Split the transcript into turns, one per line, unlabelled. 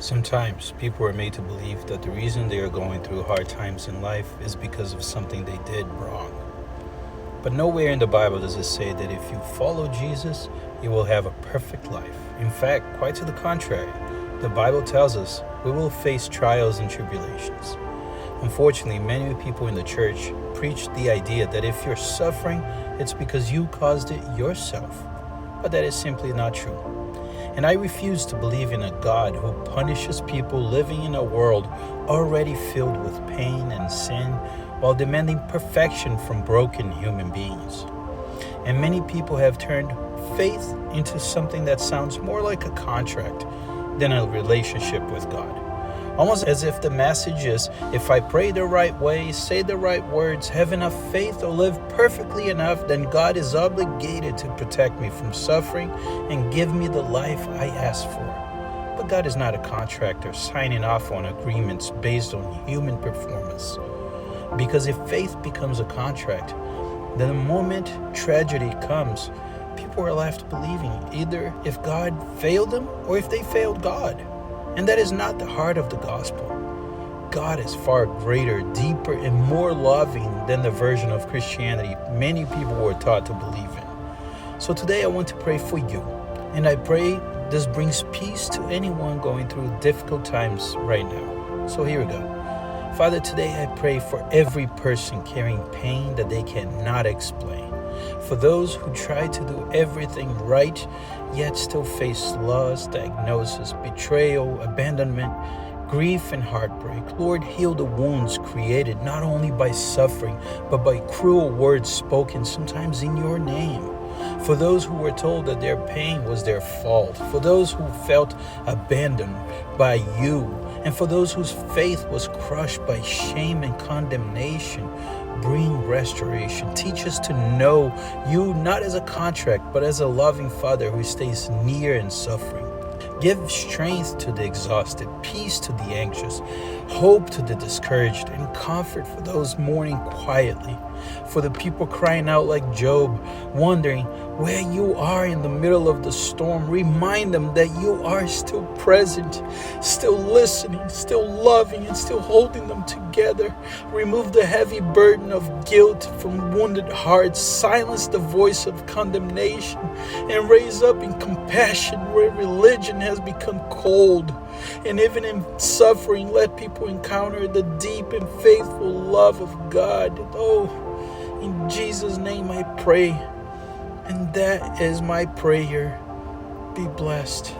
Sometimes people are made to believe that the reason they are going through hard times in life is because of something they did wrong. But nowhere in the Bible does it say that if you follow Jesus, you will have a perfect life. In fact, quite to the contrary, the Bible tells us we will face trials and tribulations. Unfortunately, many people in the church preach the idea that if you're suffering, it's because you caused it yourself. But that is simply not true. And I refuse to believe in a God who punishes people living in a world already filled with pain and sin while demanding perfection from broken human beings. And many people have turned faith into something that sounds more like a contract than a relationship with God. Almost as if the message is, if I pray the right way, say the right words, have enough faith, or live perfectly enough, then God is obligated to protect me from suffering and give me the life I ask for. But God is not a contractor signing off on agreements based on human performance. Because if faith becomes a contract, then the moment tragedy comes, people are left believing either if God failed them or if they failed God. And that is not the heart of the gospel. God is far greater, deeper, and more loving than the version of Christianity many people were taught to believe in. So today I want to pray for you. And I pray this brings peace to anyone going through difficult times right now. So here we go. Father, today I pray for every person carrying pain that they cannot explain. For those who try to do everything right, yet still face loss, diagnosis, betrayal, abandonment, grief, and heartbreak. Lord, heal the wounds created not only by suffering, but by cruel words spoken, sometimes in your name. For those who were told that their pain was their fault, for those who felt abandoned by you, and for those whose faith was crushed by shame and condemnation, bring restoration. Teach us to know you not as a contract, but as a loving Father who stays near in suffering. Give strength to the exhausted, peace to the anxious, hope to the discouraged, and comfort for those mourning quietly. For the people crying out like Job, wondering where you are in the middle of the storm, remind them that you are still present, still listening, still loving, and still holding them together. Remove the heavy burden of guilt from wounded hearts, silence the voice of condemnation, and raise up in compassion where religion has become cold. And even in suffering, let people encounter the deep and faithful love of God. Oh, in Jesus' name I pray. And that is my prayer. Be blessed.